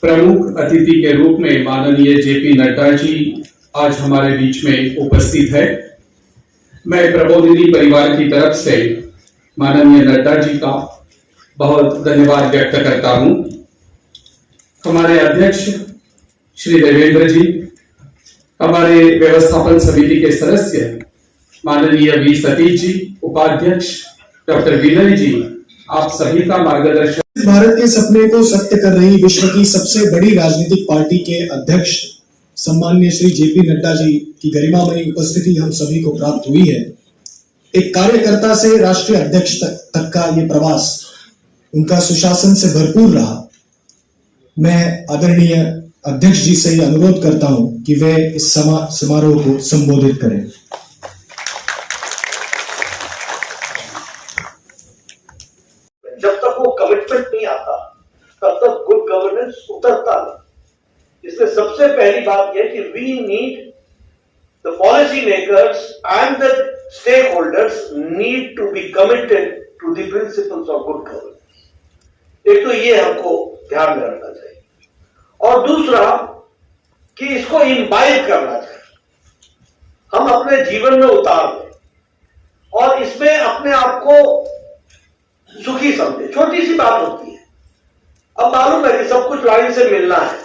प्रमुख अतिथि के रूप में माननीय जेपी नड्डा जी आज हमारे बीच में उपस्थित है। मैं प्रबोधिनी परिवार की तरफ से माननीय नड्डा जी का बहुत धन्यवाद व्यक्त करता हूं। हमारे अध्यक्ष श्री देवेंद्र जी, हमारे व्यवस्थापन समिति के सदस्य माननीय वी सतीश जी, उपाध्यक्ष डॉक्टर विनय जी, आप सभी का मार्गदर्शन। भारत के सपने को सत्य कर रही विश्व की सबसे बड़ी राजनीतिक पार्टी के अध्यक्ष सम्माननीय श्री जेपी नड्डा जी की गरिमामयी उपस्थिति हम सभी को प्राप्त हुई है। एक कार्यकर्ता से राष्ट्रीय अध्यक्ष तक का ये प्रवास उनका सुशासन से भरपूर रहा। मैं आदरणीय अध्यक्ष जी से अनुरोध करता हूं कि वे इस समारोह को संबोधित करें। जब तक वो कमिटमेंट नहीं आता तब तक गुड गवर्नेंस उतरता नहीं। इसलिए सबसे पहली बात यह कि we need the policy makers and the stakeholders need to be committed to the principles of good governance. एक तो ये हमको ध्यान में रखना चाहिए और दूसरा कि इसको इम्बाइब करना चाहिए, हम अपने जीवन में उतार दें और इसमें अपने आप को सुखी समझे। छोटी सी बात होती है, अब मालूम है कि सब कुछ लाइन से मिलना है,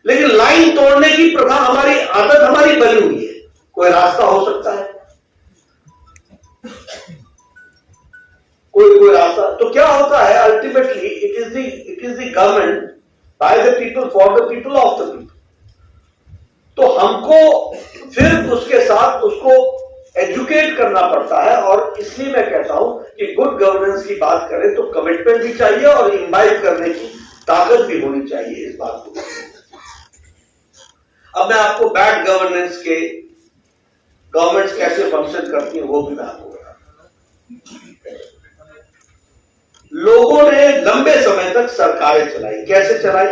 लेकिन लाइन तोड़ने की प्रथा हमारी आदत हमारी बनी हुई है। कोई रास्ता हो सकता है, कोई रास्ता, तो क्या होता है ultimately it is the government by the people for the people of the people. तो हमको फिर उसके साथ उसको एजुकेट करना पड़ता है और इसलिए मैं कहता हूं कि गुड गवर्नेंस की बात करें तो कमिटमेंट भी चाहिए और इम्बाइब करने की ताकत भी होनी चाहिए इस बात को। अब मैं आपको बैड गवर्नेंस के गवर्नमेंट्स कैसे फंक्शन करती है वो भी मैं आपको बताता हूं। लोगों ने लंबे समय तक सरकारें चलाई, कैसे चलाई?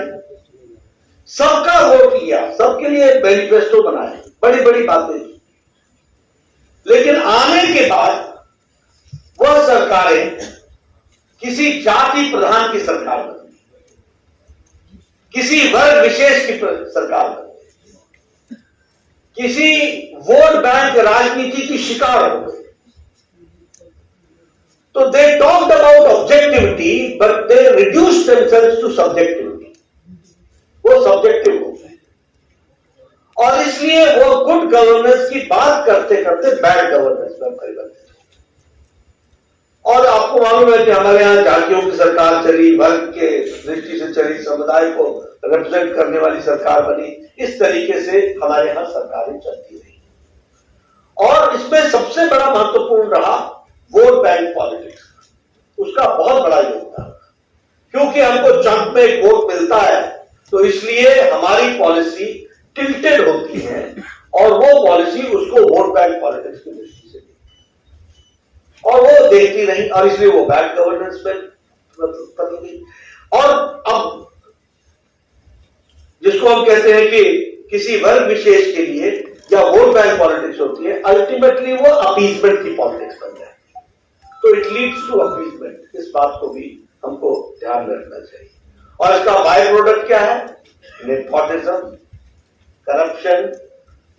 सबका वोट लिया, सबके लिए मैनिफेस्टो बनाए, बड़ी बड़ी बातें की, लेकिन आने के बाद वह सरकारें किसी जाति प्रधान की सरकार बनी, किसी वर्ग विशेष की सरकार बनी, किसी वोट बैंक राजनीति की शिकार हो गई। तो they talked about objectivity but they reduced themselves to subjectivity. वो सब्जेक्टिव हो गए और इसलिए वो गुड गवर्नेंस की बात करते करते बैड गवर्नेंस में परिवर्तित हो। और आपको मालूम है कि हमारे यहां जातियों की सरकार चली, वर्ग के दृष्टि से चली, समुदाय को रिप्रेजेंट करने वाली सरकार बनी। इस तरीके से हमारे यहां सरकारें चलती रही और इसमें सबसे बड़ा महत्वपूर्ण रहा वोट बैंक पॉलिटिक्स। उसका बहुत बड़ा योगदान, क्योंकि हमको चंक में एक वोट मिलता है तो इसलिए हमारी पॉलिसी टिल्टेड होती है और वो पॉलिसी उसको वोट बैंक पॉलिटिक्स की दृष्टि से और वो देखती नहीं और इसलिए वो बैड गवर्नेंस में बदल गई। और अब जिसको हम कहते हैं कि किसी वर्ग विशेष के लिए या वोट बैंक पॉलिटिक्स होती है, अल्टीमेटली वो अपीजमेंट की पॉलिटिक्स बन जाए, तो इट लीड्स टू अपीजमेंट। इस बात को भी हमको ध्यान में रखना चाहिए। और इसका बाय प्रोडक्ट क्या है? Nepotism, corruption,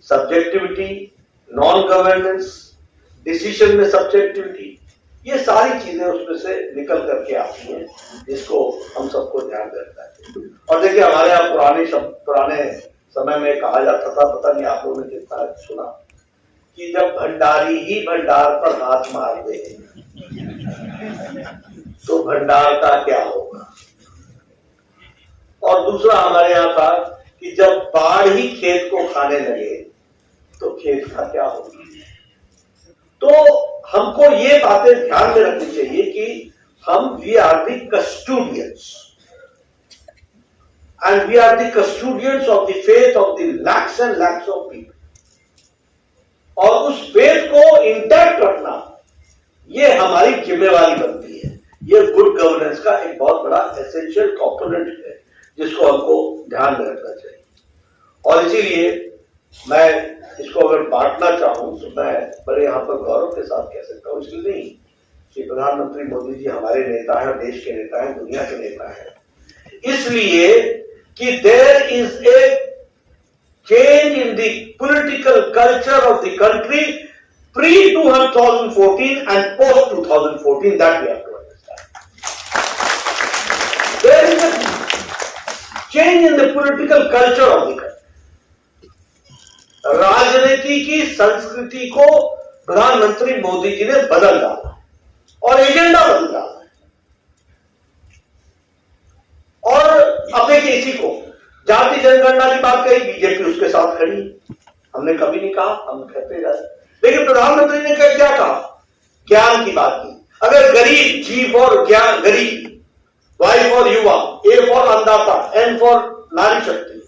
subjectivity, non governance, decision में सब्जेक्टिविटी, ये सारी चीजें उसमें से निकल करके आती हैं, जिसको हम सबको ध्यान रखना चाहिए। और देखिए हमारे यहाँ पुराने समय में कहा जाता था, पता नहीं आप लोगों ने कितना सुना, कि जब भंडारी ही भंडार पर हाथ मार दे तो भंडार का क्या होगा। और दूसरा हमारे यहां था कि जब बाढ़ ही खेत को खाने लगे तो खेत का क्या होगा। तो हमको ये बातें ध्यान में रखनी चाहिए कि हम we are the custodians and we are the custodians of the faith of the lakhs and lakhs of people. और उस फेथ को इंटैक्ट रखना ये हमारी जिम्मेवारी बनती है। ये गुड गवर्नेंस का एक बहुत बड़ा एसेंशियल कंपोनेंट है जिसको हमको ध्यान में रखना चाहिए। और इसीलिए मैं इसको अगर बांटना चाहूं तो मैं बड़े यहां पर गौरव के साथ कह सकता हूं, इसलिए नहीं कि प्रधानमंत्री मोदी जी हमारे नेता हैं, देश के नेता हैं, दुनिया के नेता हैं, इसलिए कि there is a change in the political culture of the country pre 2014 and post 2014, that we have to understand. There is a change in the political culture of the country. राजनीति की संस्कृति को प्रधानमंत्री मोदी जी ने बदल डाला और एजेंडा बदल डाला. और अब देखिए, इसी को जाति जनगणना की बात कही, बीजेपी उसके साथ खड़ी. हमने कभी नहीं कहा, हम कहते रहे, लेकिन प्रधानमंत्री ने क्या कहा? ज्ञान की बात की. अगर गरीब, जी फॉर ज्ञान, गरीब, वाई फॉर युवा, ए फॉर अन्नदाता, एन फॉर नारी शक्ति.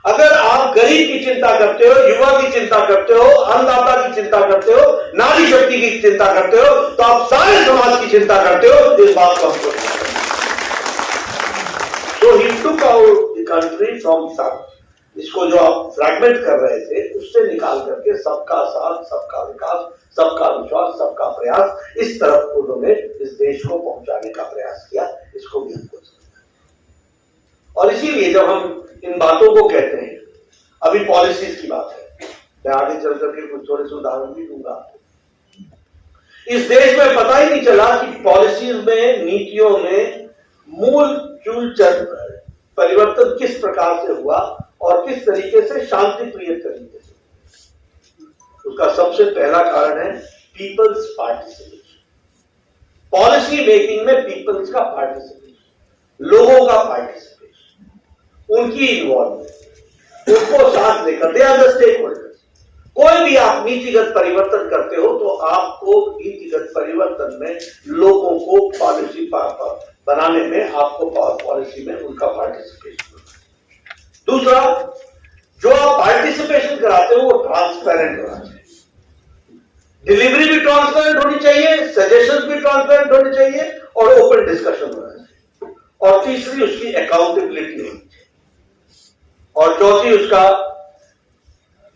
अगर आप गरीब की चिंता करते हो, युवा की चिंता करते हो, अन्नदाता की चिंता करते हो, नारी शक्ति की चिंता करते हो, तो आप सारे समाज की चिंता करते हो. इस बात को हमको, so he took out the country from some, इसको जो आप फ्रैगमेंट कर रहे थे उससे निकाल करके सबका साथ, सबका विकास, सबका विश्वास, सबका प्रयास, इस तरफ उन्होंने इस देश को पहुंचाने का प्रयास किया. इसको भी हमको समझना है. और इसीलिए जब हम इन बातों को कहते हैं, अभी पॉलिसीज की बात है, मैं आगे चल करके कुछ थोड़े से उदाहरण भी दूंगा. इस देश में पता ही नहीं चला कि पॉलिसीज में, नीतियों में मूल चूल परिवर्तन किस प्रकार से हुआ और किस तरीके से शांति प्रिय तरीके से. उसका सबसे पहला कारण है पीपल्स पार्टिसिपेशन. पॉलिसी मेकिंग में पीपल्स का पार्टिसिपेशन, लोगों का पार्टिसिपेशन, उनकी इन्वॉल्वमेंट, उनको साथ लेकर, they are the stakeholders. कोई भी आप नीतिगत परिवर्तन करते हो तो आपको नीतिगत परिवर्तन में लोगों को पॉलिसी बनाने में, आपको पॉलिसी में उनका पार्टिसिपेशन. दूसरा, जो आप पार्टिसिपेशन कराते हो वो ट्रांसपेरेंट होना चाहिए. डिलीवरी भी ट्रांसपेरेंट होनी चाहिए, सजेशंस भी ट्रांसपेरेंट होने चाहिए और ओपन डिस्कशन होना चाहिए. और तीसरी, उसकी अकाउंटेबिलिटी होनी चाहिए. और चौथी उसका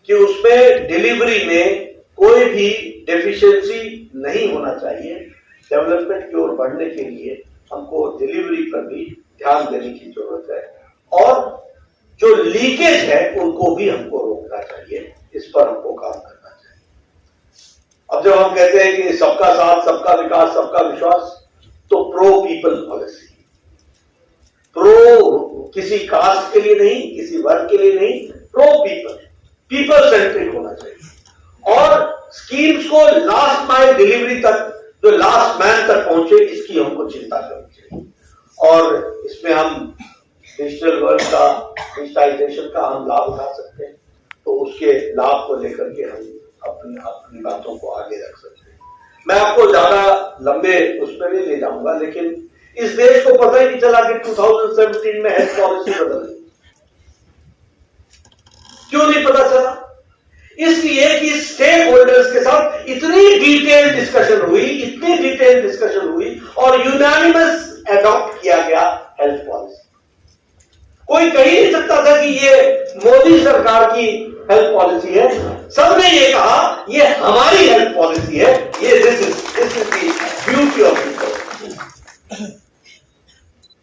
कि उसमें डिलीवरी में कोई भी डेफिशिएंसी नहीं होना चाहिए. डेवलपमेंट की ओर बढ़ने के लिए हमको डिलीवरी पर भी ध्यान देने की जरूरत है और जो लीकेज है उनको भी हमको रोकना चाहिए. इस पर हमको काम करना चाहिए. अब जब हम कहते हैं कि सबका साथ, सबका विकास, सबका विश्वास, तो प्रो पीपल पॉलिसी, प्रो किसी कास्ट के लिए नहीं, किसी वर्ग के लिए नहीं, प्रो पीपल, पीपल सेंट्रिक होना चाहिए. और स्कीम्स को लास्ट माइल डिलीवरी तक, जो लास्ट मैन तक पहुंचे, इसकी हमको चिंता करनी चाहिए. और इसमें हम डिजिटल वर्ल्ड का, डिजिटाइजेशन का हम लाभ उठा सकते हैं, तो उसके लाभ को लेकर के हम अपनी बातों को आगे रख सकते हैं. मैं आपको ज्यादा लंबे उस पर नहीं ले जाऊंगा, लेकिन इस देश को पता ही नहीं चला कि 2017 में हेल्थ पॉलिसी बदल गई. क्यों नहीं पता चला? इसलिए कि स्टेक होल्डर्स के साथ इतनी डिटेल डिस्कशन हुई और यूनानिमस एडॉप्ट किया गया हेल्थ पॉलिसी. कोई कह ही नहीं सकता था कि ये मोदी सरकार की हेल्थ पॉलिसी है. सबने ये कहा ये हमारी हेल्थ पॉलिसी है, ये this is the beauty of people.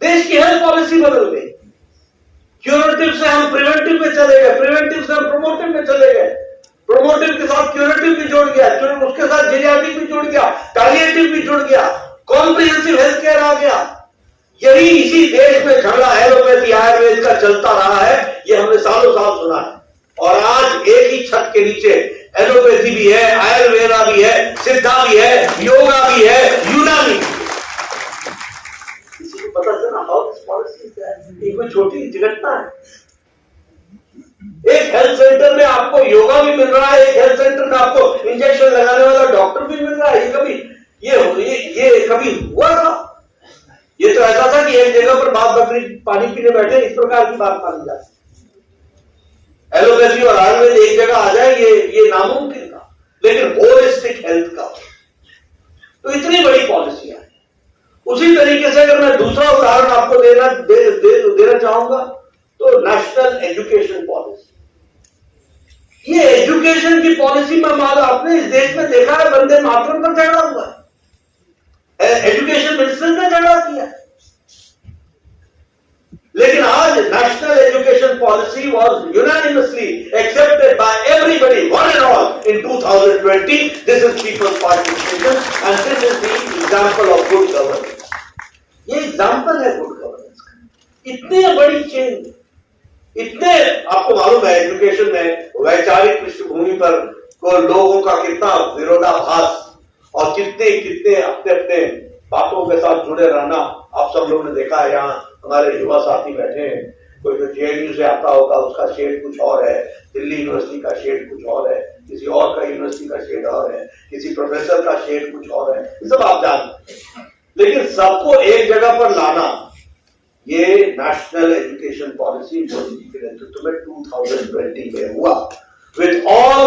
देश की हेल्थ पॉलिसी बदल गई. क्यूरेटिव से हम प्रिवेंटिव में चले गए, प्रिवेंटिव से हम प्रोमोटिव में चले गए, प्रोमोटिव के साथ क्यूरेटिव भी जुड़ गया, उसके साथ जेरियाट्रिक भी जुड़ गया, पैलिएटिव भी जुड़ गया, कॉम्प्रिहेंसिव हेल्थ केयर आ गया. यही इसी देश में झगड़ा एलोपैथी आयुर्वेद का चलता रहा है, ये हमने सालों साल सुना है. और आज एक ही छत के नीचे एलोपैथी भी है, आयुर्वेदा भी है, सिद्धा भी है, योगा भी है, यूनानी भी है. किसी को पता चला हाउ दिस पॉलिसी है? ये कोई छोटी घटना है. एक हेल्थ सेंटर में आपको योगा भी मिल रहा है, एक हेल्थ सेंटर में आपको इंजेक्शन लगाने वाला डॉक्टर भी मिल रहा है. ये कभी हुआ था? ये तो ऐसा था कि एक जगह पर बाप बकरी पानी पीने बैठे, इस प्रकार की बात मानी जाती. एलोपैथी और आयुर्वेद एक जगह आ जाए, ये नामुमकिन था. लेकिन होलिस्टिक हेल्थ का तो इतनी बड़ी पॉलिसियां है. उसी तरीके से अगर मैं दूसरा उदाहरण आपको देना चाहूंगा तो नेशनल एजुकेशन पॉलिसी. ये एजुकेशन की पॉलिसी में मालूम आपने इस देश में देखा है, वंदे मातरम पर झगड़ा हुआ है, एजुकेशन मिनिस्टर ने झगड़ा किया. लेकिन आज national education policy was unanimously accepted by everybody one and all in 2020. This is peoples participation and this is the example of good governance. ये एग्जांपल है गुड गवर्नेंस का. इतनी बड़ी चेंज, इतने आपको मालूम है एजुकेशन में वैचारिक पृष्ठभूमि पर को लोगों का कितना विरोधाभास और कितने कितने अपने अपने बातों के साथ जुड़े रहना आप सब लोगों ने देखा है. यहाँ हमारे युवा साथी बैठे हैं, कोई जो जेएनयू से आता होगा उसका शेड कुछ और है, दिल्ली यूनिवर्सिटी का शेड कुछ और है, किसी और का यूनिवर्सिटी का शेड और है, किसी प्रोफेसर का शेड कुछ और है, ये सब आप जानते हैं. लेकिन सबको एक जगह पर लाना, ये national education policy Modi ji के नेतृत्व में 2020 में हुआ. With all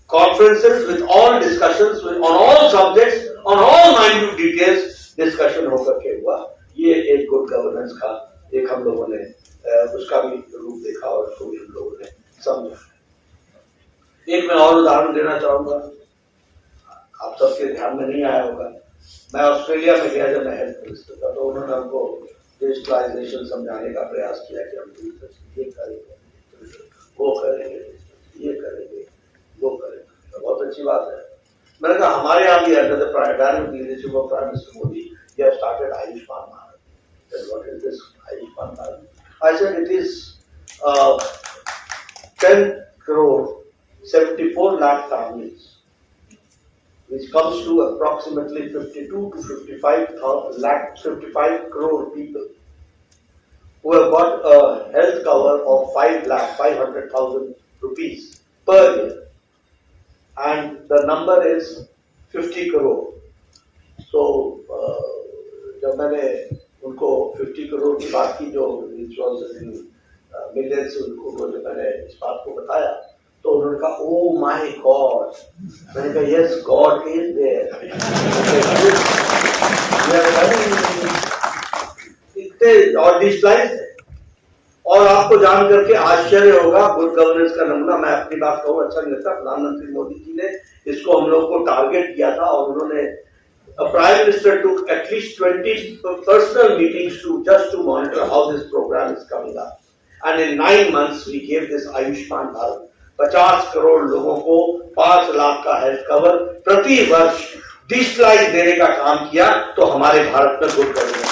conferences, with all discussions, on all subjects, on all minute details, discussion होकर के हुआ. ये एक गुड गवर्नेंस का एक हम लोगों ने उसका भी रूप देखा और उसको भी हम लोगों ने समझा. एक मैं और उदाहरण देना चाहूंगा, आप सबके ध्यान में नहीं आया होगा. मैं ऑस्ट्रेलिया में गया जब मैं हेल्थ मिनिस्टर था, तो उन्होंने हमको डिजिटलाइजेशन समझाने का प्रयास किया कि हम ये करेंगे, वो करेंगे, ये करेंगे, वो करेंगे. बहुत अच्छी बात है. मैंने कहा हमारे यहाँ भी under the direct leadership of prime minister Modi we have started Ayushman Bharat. What is this Ayushman Bharat? I said it is 10 crore 74 lakh families, which comes to approximately 52 to 55 crore people who have got a health cover of 5,500,000 rupees per year. And the number is 50 crore. So, जब मैंने उनको 50 करोड़ की बात की, जो millions उनको जब मैंने इस बात को बताया, तो उन्होंने कहा ओह माय गॉड. मैंने कहा यस गॉड इज देयर. इतने और डिजिटलाइज है. और आपको जान करके आश्चर्य होगा, गुड गवर्नेंस का नमूना मैं अपनी बात कहूँ अच्छा नहीं लगता, प्रधानमंत्री मोदी जी ने इसको हम लोग को टारगेट किया था और उन्होंने prime minister took at least 20 personal meetings to monitor how this program is coming up. And in 9 months we gave this Ayushman Bharat. 50 crore लोगों को 5 लाख का हेल्थ कवर प्रति वर्ष डिजिटलाइज देने का काम किया. तो हमारे भारत में गुड गवर्नेंस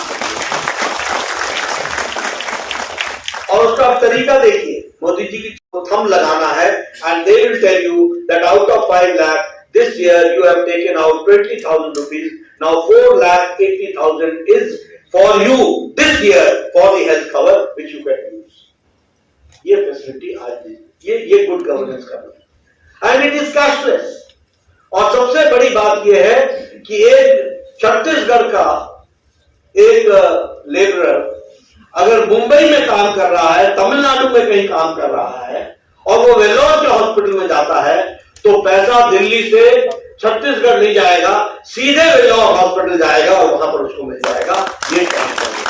और उसका तरीका देखिए. मोदी जी की थंब लगाना है and they will tell you that out of 5 lakh this year you have taken out 20,000 rupees. Now 4,80,000 is for you this year for the health cover which you can use. ये facility आज ये good governance का है and it is cashless. और सबसे बड़ी बात यह है कि एक छत्तीसगढ़ का एक लेबरर अगर मुंबई में काम कर रहा है, तमिलनाडु में कहीं काम कर रहा है और वो वेल्लोर के हॉस्पिटल में जाता है, तो पैसा दिल्ली से छत्तीसगढ़ नहीं जाएगा, सीधे वेल्लोर हॉस्पिटल जाएगा और वहां पर उसको मिल जाएगा. ये काम करेगा.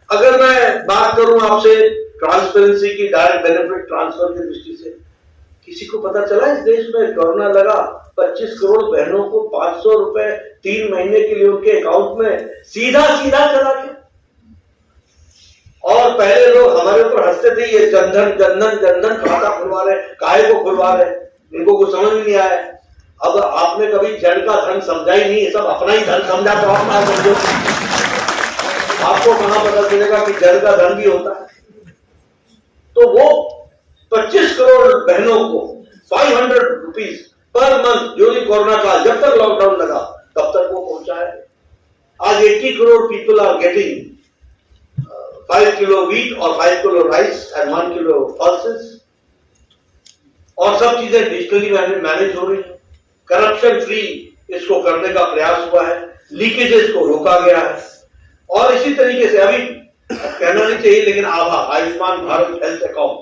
अगर मैं बात करूं आपसे ट्रांसपेरेंसी की, डायरेक्ट बेनिफिट ट्रांसफर की दृष्टि से, किसी को पता चला इस देश में कोरोना लगा 25 करोड़ बहनों को 500 रुपए 3 महीने के लिए उनके अकाउंट में सीधा चला गया. और पहले लोग हमारे ऊपर हंसते थे, ये जनधन खाता खुलवा रहे, काहे को खुलवा रहे, इनको कुछ समझ नहीं आया. अब आपने कभी जड़ का धन समझा ही नहीं, सब अपना ही धन समझा. तो आप ना समझो, आपको कहां पता चलेगा कि जड़ का धन भी होता है. तो वो 25 करोड़ बहनों को 500 rupees per month during corona काल, जब तक लॉकडाउन लगा तब तक वो पहुंचा है. आज 80 crore people are getting 5 kilo wheat और 5 kilo rice and 1 kilo pulses. और सब चीजें डिजिटली मैनेज हो रही है. करप्शन फ्री इसको करने का प्रयास हुआ है, लीकेजेस को रोका गया है. और इसी तरीके से अभी कहना नहीं चाहिए लेकिन आयुष्मान भारत हेल्थ अकाउंट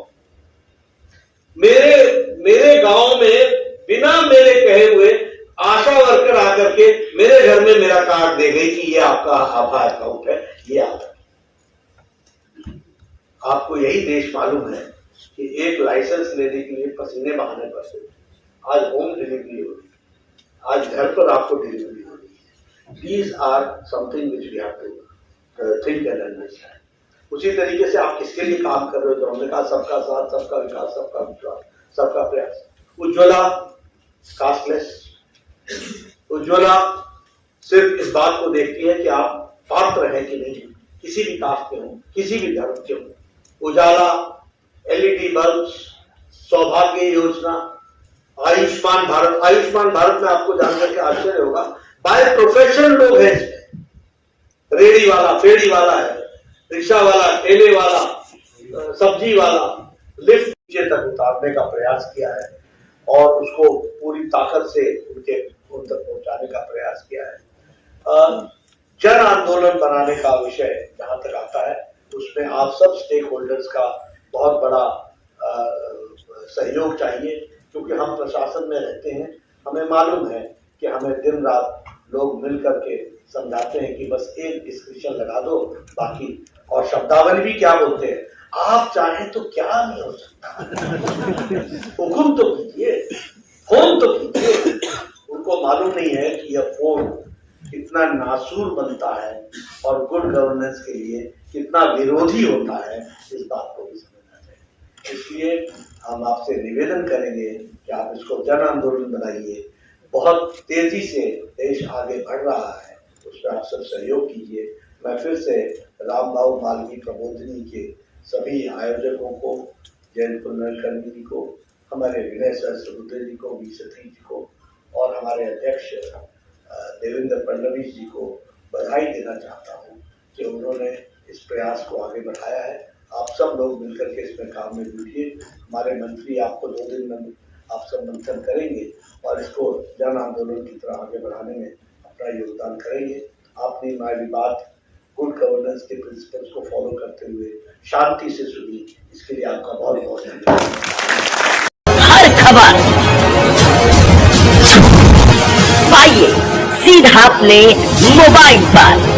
मेरे गांव में बिना मेरे कहे हुए आशा वर्कर आकर के मेरे घर में मेरा कार्ड दे गई कि ये आपका आभा अकाउंट है, ये आपका. आपको यही देश मालूम है कि एक लाइसेंस लेने के लिए पसीने बहाने पड़ते. आज होम डिलीवरी हो रही है, आज घर पर आपको डिलीवरी हो रही है. These are something which we have to think and understand. उसी तरीके से आप किसके लिए काम कर रहे हो, तो हमने कहा सबका साथ, सबका विकास, सबका विश्वास, सबका प्रयास। उज्ज्वला कास्टलेस, उज्ज्वला सिर्फ इस बात को देखती है कि आप पात्र हैं कि नहीं, किसी भी कास्ट के हो, किसी भी धर्म के हो। उजाला, एलईडी बल्ब, सौभाग्य योजना, आयुष्मान भारत। आयुष्मान भारत में आपको जानकर के आश्चर्य होगा, बाय प्रोफेशन लोग हैं इसमें। रेडी वाला, फेड़ी वाला है, रिक्शा वाला, ठेले वाला, सब्जी वाला, लिफ्ट नीचे तक उतारने का प्रयास किया है और उसको पूरी ताकत से उन तक पहुंचाने का प्रयास किया है। जन आंदोलन बनाने का विषय जहां तक आता है, उसमें आप सब स्टेक होल्डर्स का बहुत बड़ा सहयोग चाहिए, क्योंकि हम प्रशासन में रहते हैं, हमें मालूम है कि हमें दिन रात लोग मिल करके समझाते हैं कि बस एक डिस्क्रिप्शन लगा दो, बाकी और शब्दावली भी क्या बोलते हैं, आप चाहें तो क्या नहीं हो सकता, हुक्म तो कीजिए, फोन तो कीजिए। उनको मालूम नहीं है कि यह फोन कितना नासूर बनता है और गुड गवर्नेंस के लिए कितना विरोधी होता है, इस बात को भी समझना चाहिए। इसलिए हम आपसे निवेदन करेंगे कि आप इसको जन आंदोलन बनाइए। बहुत तेजी से देश आगे बढ़ रहा है, उसमें आप सब सहयोग कीजिए। मैं फिर से रामबाबू मालवीय प्रबोधिनी के सभी आयोजकों को, जयंत कुलकर्णी जी को, हमारे विनय सहस्रबुद्धे जी को, वी सतीश जी को और हमारे अध्यक्ष देवेंद्र फडणवीस जी को बधाई देना चाहता हूँ कि उन्होंने इस प्रयास को आगे बढ़ाया है। आप सब लोग मिलकर के इसमें काम में जुटिए। हमारे मंत्री आपको 2 दिन में आप सब मंथन करेंगे और इसको जन आंदोलन की तरह आगे बढ़ाने में अपना योगदान करेंगे। आपने हमारी बात गुड गवर्नेंस के प्रिंसिपल्स को फॉलो करते हुए शांति से सुनी, इसके लिए आपका बहुत बहुत धन्यवाद। हर खबर पाइए सीधा अपने मोबाइल पर।